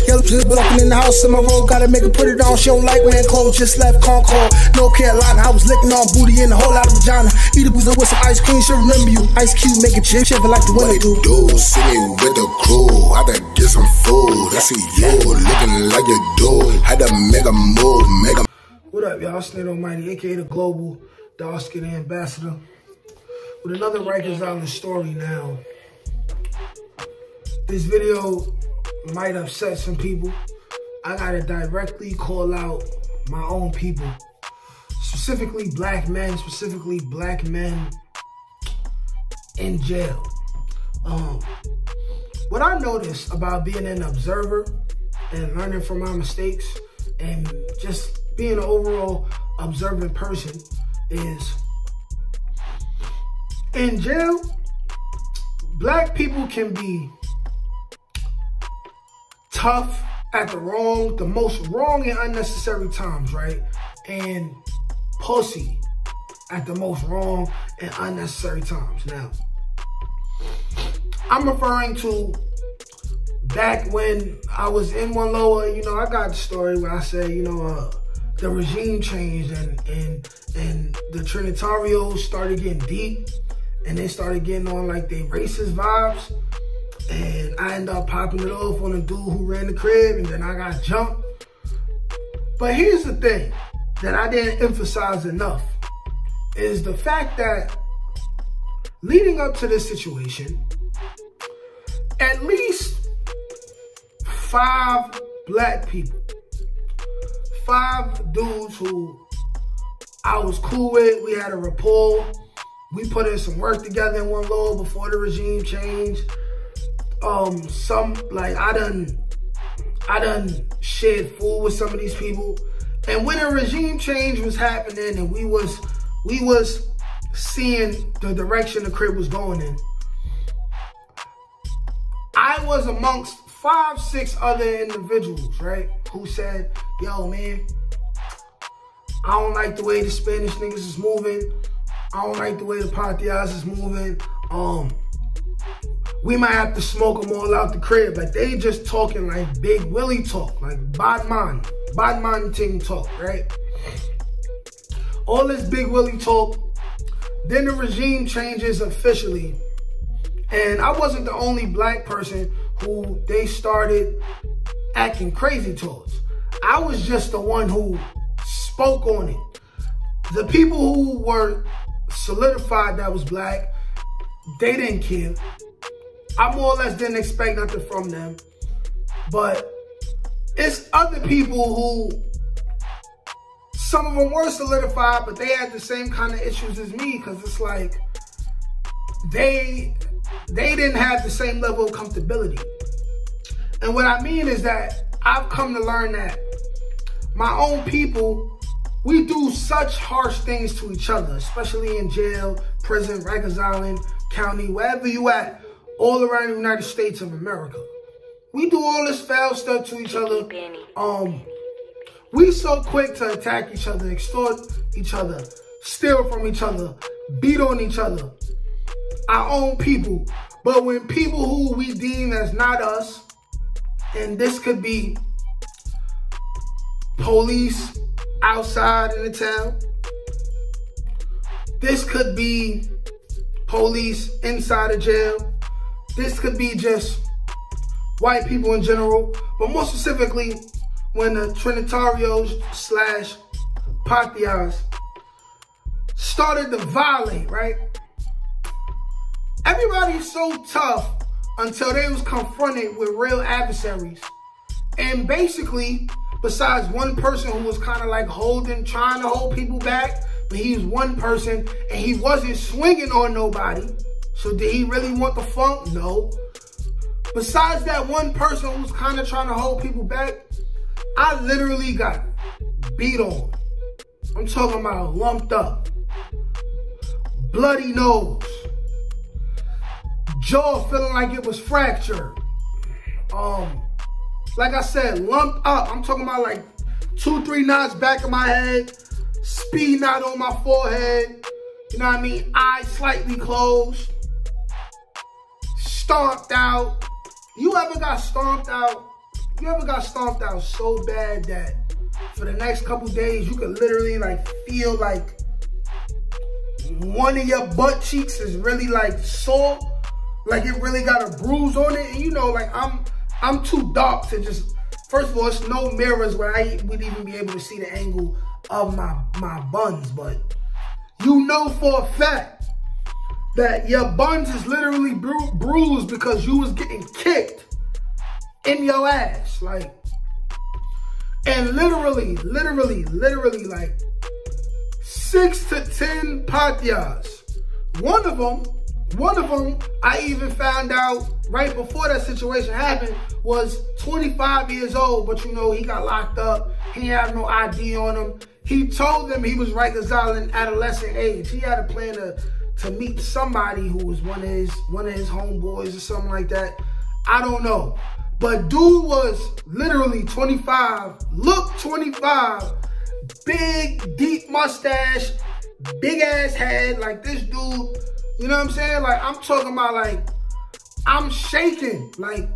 Yellow just blocking in the house in my road. Gotta make her put it on. She don't like wearing clothes. Just left Concord, North Carolina. I was licking on booty and a whole lot of vagina. Eat a booze with some ice cream. She'll remember you. Ice Cube make it chip like the winter do. City with the crew. I gotta get some food. I see you looking like you do. Had to make a move. What up, y'all? Snake Almighty, aka the Global Dark Skin Ambassador, with another Rikers Island story now. This video might upset some people. I gotta directly call out my own people, specifically black men, in jail. What I noticed about being an observer and learning from my mistakes and just being an overall observant person is, in jail, black people can be tough at the most wrong and unnecessary times, right? And pussy at the most wrong and unnecessary times. Now, I'm referring to back when I was in One Lower. You know, I got the story where I said, you know, the regime changed and the Trinitarios started getting deep and they started getting on like they racist vibes. And I ended up popping it off on a dude who ran the crib, and then I got jumped. But here's the thing that I didn't emphasize enough, is the fact that leading up to this situation, at least 5 black people, 5 dudes who I was cool with, we had a rapport, we put in some work together in One Lower before the regime changed. I done shared food with some of these people. And when a regime change was happening and we was seeing the direction the crib was going in, I was amongst 5, 6 other individuals, right, who said, yo, man, I don't like the way the Spanish niggas is moving. I don't like the way the patrias is moving. We might have to smoke them all out the crib. Like, they just talking like Big Willie talk, like bad man ting talk, right? All this Big Willie talk. Then the regime changes officially. And I wasn't the only black person who they started acting crazy towards. I was just the one who spoke on it. The people who were solidified that was black, they didn't care. I more or less didn't expect nothing from them. But it's other people who, some of them were solidified, but they had the same kind of issues as me, because it's like they didn't have the same level of comfortability. And what I mean is that I've come to learn that my own people, we do such harsh things to each other, especially in jail, prison, Rikers Island, county, wherever you at, all around the United States of America. We do all this foul stuff to each other. We so quick to attack each other, extort each other, steal from each other, beat on each other, our own people. But when people who we deem as not us, and this could be police outside in the town, this could be police inside of jail, this could be just white people in general, but more specifically, when the Trinitarios / patrias started to violate, right? Everybody's so tough until they was confronted with real adversaries. And basically, besides one person who was kind of like trying to hold people back, but he was one person and he wasn't swinging on nobody. So did he really want the funk? No. Besides that one person who was kind of trying to hold people back, I literally got beat on. I'm talking about lumped up, bloody nose, jaw feeling like it was fractured. Like I said, lumped up. I'm talking about like 2-3 knots back of my head, speed knot on my forehead. You know what I mean? Eyes slightly closed, stomped out. You ever got stomped out You ever got stomped out so bad that for the next couple days, you could literally like feel like one of your butt cheeks is really like sore, like it really got a bruise on it. And you know, like I'm too dark to just, first of all, it's no mirrors where I would even be able to see the angle of my buns, but you know for a fact that your buns is literally bruised because you was getting kicked in your ass, like, and literally, like 6 to 10 patrias. One of them, I even found out right before that situation happened, was 25 years old, but you know, he got locked up. He didn't have no ID on him. He told them he was Rikers Island adolescent age. He had a plan to meet somebody who was one of his homeboys or something like that. I don't know. But dude was literally 25, looked 25, big, deep mustache, big ass head, like this dude, you know what I'm saying? Like, I'm talking about, like, I'm shaking, like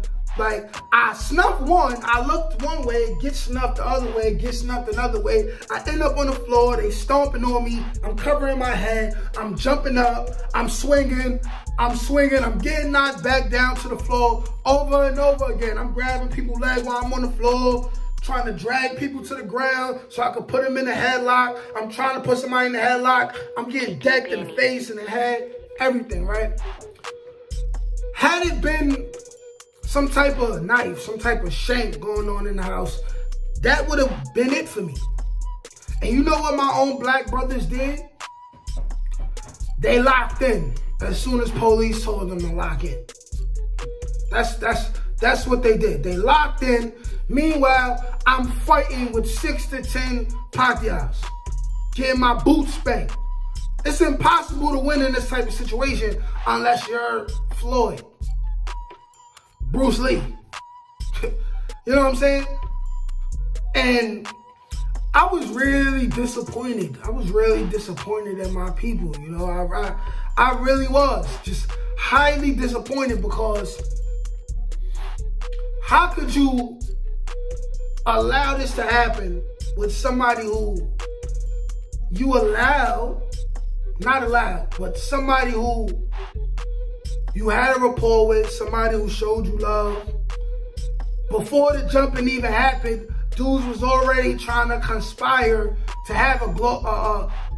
I snuffed one, I looked one way, get snuffed the other way, get snuffed another way. I end up on the floor, they stomping on me, I'm covering my head, I'm jumping up, I'm swinging, I'm getting knocked back down to the floor over and over again. I'm grabbing people's legs while I'm on the floor, trying to drag people to the ground so I could put them in a headlock. I'm trying to put somebody in the headlock. I'm getting decked in the face and the head, everything, right? Had it been some type of knife, some type of shank going on in the house, that would have been it for me. And you know what my own black brothers did? They locked in as soon as police told them to lock in. That's what they did. They locked in. Meanwhile, I'm fighting with 6 to 10 patrias, getting my boots spanked. It's impossible to win in this type of situation unless you're Floyd, Bruce Lee. You know what I'm saying? And I was really disappointed. I was really disappointed in my people. You know, I really was just highly disappointed, because how could you allow this to happen with somebody who you allowed, not allowed, but somebody who you had a rapport with, somebody who showed you love. Before the jumping even happened, dudes was already trying to conspire to have a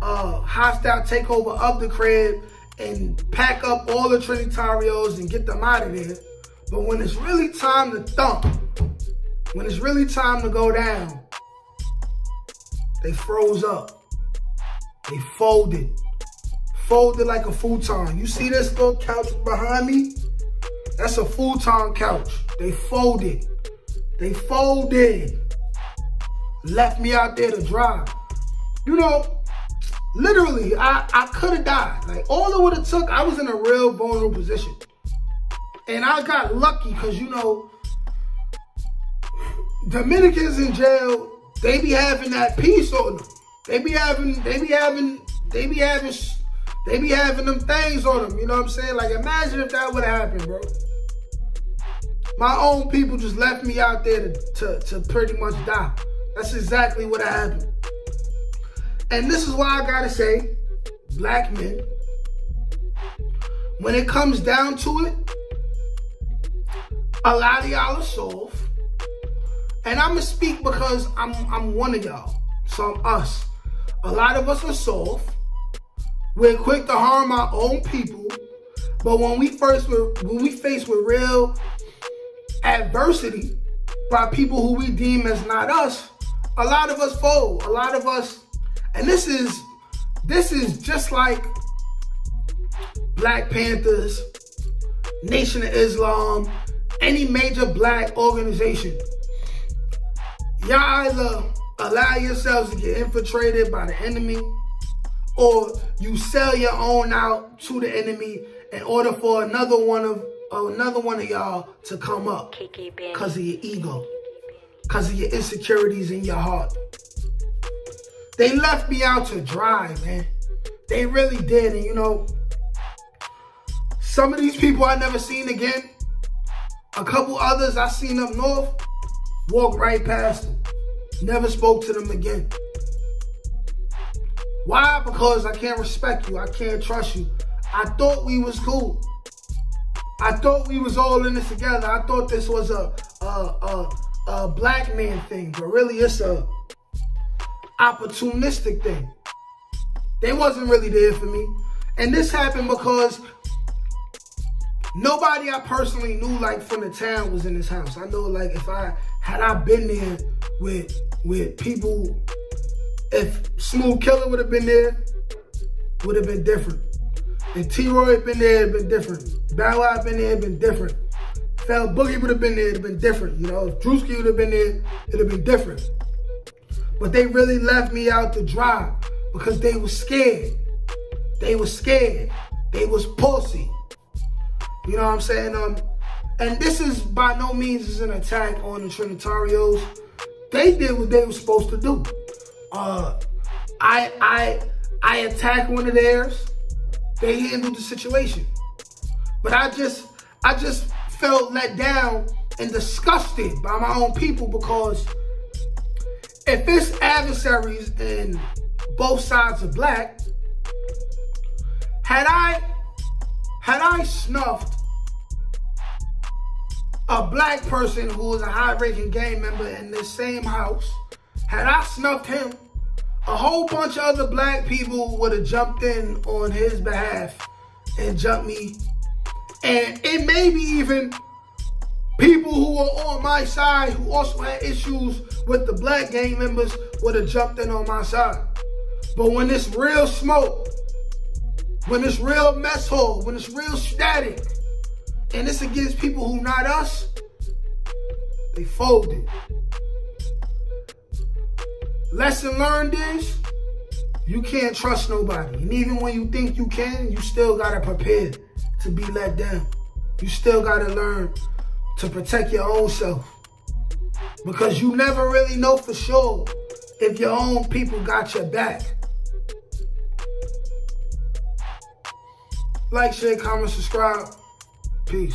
hostile takeover of the crib and pack up all the Trinitarios and get them out of there. But when it's really time to thump, when it's really time to go down, they froze up. They folded. Folded like a futon. You see this little couch behind me? That's a futon couch. They folded. They folded. Left me out there to dry. You know, literally, I could have died. Like, all it would have took, I was in a real vulnerable position. And I got lucky because, you know, Dominicans in jail, they be having that peace on them. They be having them things on them, you know what I'm saying? Like, imagine if that would have happened, bro. My own people just left me out there to pretty much die. That's exactly what happened. And this is why I gotta say, black men, when it comes down to it, a lot of y'all are soft. And I'm gonna speak because I'm one of y'all. So I'm us. A lot of us are soft. We're quick to harm our own people. But when we faced with real adversity by people who we deem as not us, a lot of us fold. A lot of us, and this is just like Black Panthers, Nation of Islam, any major black organization. Y'all either allow yourselves to get infiltrated by the enemy, or you sell your own out to the enemy in order for another one of y'all to come up because of your ego, because of your insecurities in your heart. They left me out to dry, man. They really did. And you know, some of these people I never seen again. A couple others I seen up north. Walked right past them. Never spoke to them again. Why? Because I can't respect you. I can't trust you. I thought we was cool. I thought we was all in this together. I thought this was a black man thing, but really it's a opportunistic thing. They wasn't really there for me. And this happened because nobody I personally knew, like, from the town was in this house. I know, like, had I been there with people, if Smooth Killer would have been there, would have been different. If T-Roy had been there, it'd been different. Bow Wow had been there, it'd been different. If L Boogie would have been there, it'd been different. You know, if Drewski would have been there, it'd have been different. But they really left me out to dry because they was scared. They was scared. They was pussy. You know what I'm saying? And this is by no means is an attack on the Trinitarios. They did what they were supposed to do. I attacked one of theirs. They handled the situation. But I just felt let down and disgusted by my own people, because if it's adversaries and both sides are black, had I snuffed a black person who was a high-ranking gang member in this same house, had I snuffed him, a whole bunch of other black people would have jumped in on his behalf and jumped me. And it may be even people who were on my side who also had issues with the black gang members would have jumped in on my side. But when it's real smoke, when it's real mess hole, when it's real static, and it's against people who not us, they folded. Lesson learned is, you can't trust nobody. And even when you think you can, you still gotta prepare to be let down. You still gotta learn to protect your own self. Because you never really know for sure if your own people got your back. Like, share, comment, subscribe. Peace.